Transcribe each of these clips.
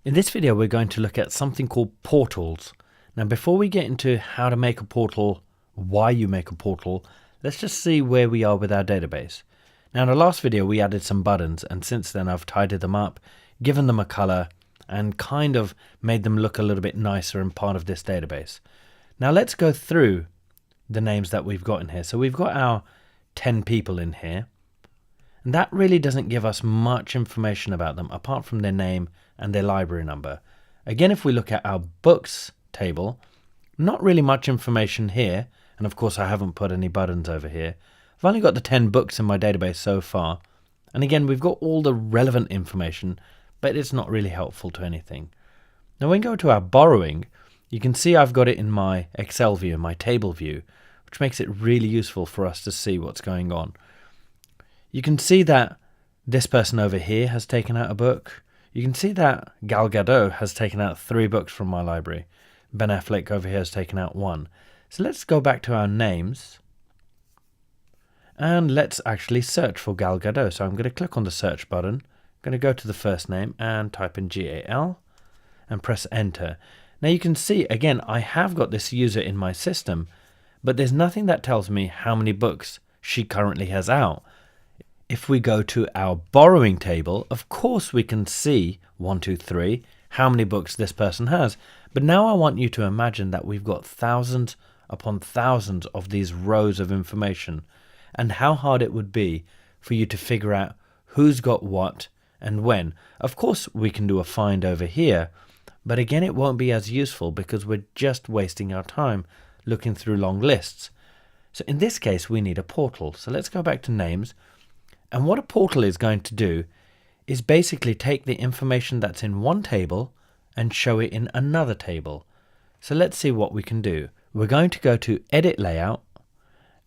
In this video, we're going to look at something called portals. Now, before we get into how to make a portal, why you make a portal, let's just see where we are with our database. Now, in the last video, we added some buttons, and since then I've tidied them up, given them a color, and kind of made them look a little bit nicer and part of this database. Now, let's go through the names that we've got in here. So we've got our 10 people in here, and that really doesn't give us much information about them apart from their name and their library number. Again, if we look at our books table, not really much information here, and of course I haven't put any buttons over here. I've only got the 10 books in my database so far, and again we've got all the relevant information, but it's not really helpful to anything. Now when we go to our borrowing, you can see I've got it in my Excel view, my table view, which makes it really useful for us to see what's going on. You can see that this person over here has taken out a book. You can see that Gal Gadot has taken out 3 books from my library. Ben Affleck over here has taken out 1. So let's go back to our names and let's actually search for Gal Gadot. So I'm going to click on the search button. I'm going to go to the first name and type in Gal and press enter. Now you can see again I have got this user in my system, but there's nothing that tells me how many books she currently has out. If we go to our borrowing table, of course we can see 1, 2, 3, how many books this person has. But now I want you to imagine that we've got thousands upon thousands of these rows of information, and how hard it would be for you to figure out who's got what and when. Of course we can do a find over here, but again it won't be as useful because we're just wasting our time looking through long lists. So in this case we need a portal. So let's go back to names. And what a portal is going to do is basically take the information that's in one table and show it in another table. So let's see what we can do. We're going to go to Edit Layout,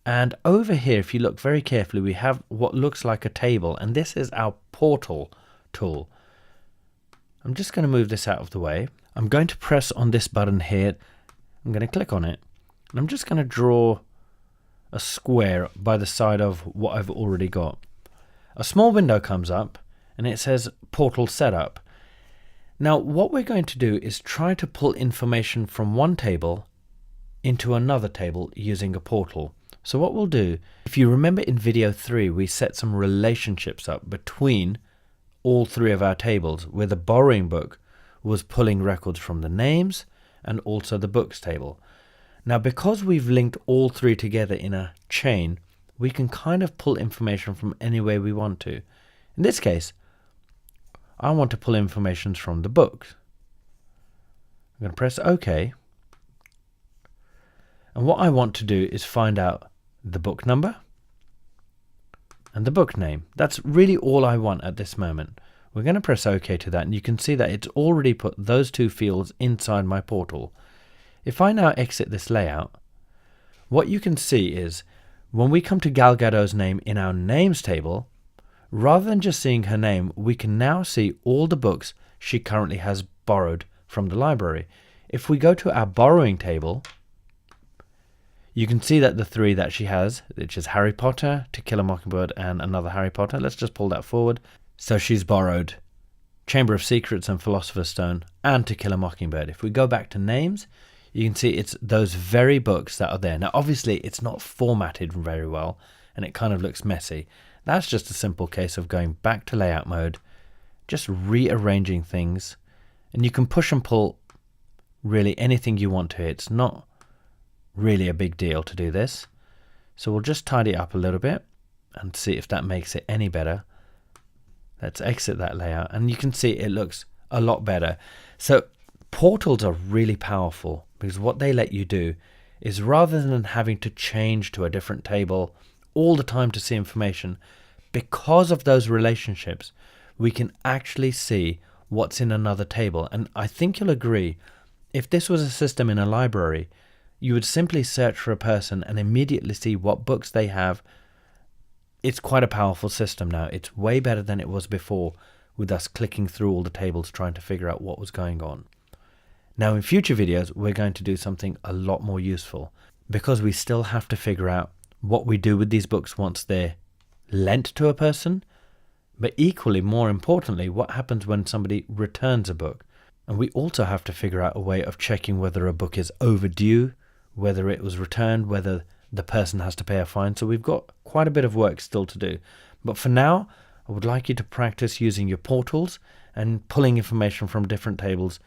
and over here, if you look very carefully, we have what looks like a table, and this is our portal tool. I'm just going to move this out of the way. I'm going to press on this button here. I'm going to click on it, and I'm just going to draw a square by the side of what I've already got. A small window comes up and it says Portal Setup. Now what we're going to do is try to pull information from one table into another table using a portal. So what we'll do, if you remember in video 3 we set some relationships up between all 3 of our tables, where the borrowing book was pulling records from the names and also the books table. Now because we've linked all 3 together in a chain, we can kind of pull information from anywhere we want to. In this case, I want to pull information from the books. I'm going to press OK. And what I want to do is find out the book number and the book name. That's really all I want at this moment. We're going to press OK to that, and you can see that it's already put those 2 fields inside my portal. If I now exit this layout, what you can see is when we come to Gal Gadot's name in our names table, rather than just seeing her name, we can now see all the books she currently has borrowed from the library. If we go to our borrowing table, you can see that the 3 that she has, which is Harry Potter, To Kill a Mockingbird, and another Harry Potter. Let's just pull that forward. So she's borrowed Chamber of Secrets and Philosopher's Stone and To Kill a Mockingbird. If we go back to names, you can see it's those very books that are there. Now obviously it's not formatted very well and it kind of looks messy. That's just a simple case of going back to layout mode, just rearranging things, and you can push and pull really anything you want to. It's not really a big deal to do this. So we'll just tidy it up a little bit and see if that makes it any better. Let's exit that layout, and you can see it looks a lot better. So portals are really powerful because what they let you do is, rather than having to change to a different table all the time to see information, because of those relationships, we can actually see what's in another table. And I think you'll agree, if this was a system in a library, you would simply search for a person and immediately see what books they have. It's quite a powerful system now. It's way better than it was before, with us clicking through all the tables trying to figure out what was going on. Now in future videos, we're going to do something a lot more useful, because we still have to figure out what we do with these books once they're lent to a person, but equally more importantly, what happens when somebody returns a book. And we also have to figure out a way of checking whether a book is overdue, whether it was returned, whether the person has to pay a fine. So we've got quite a bit of work still to do. But for now, I would like you to practice using your portals and pulling information from different tables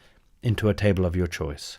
into a table of your choice.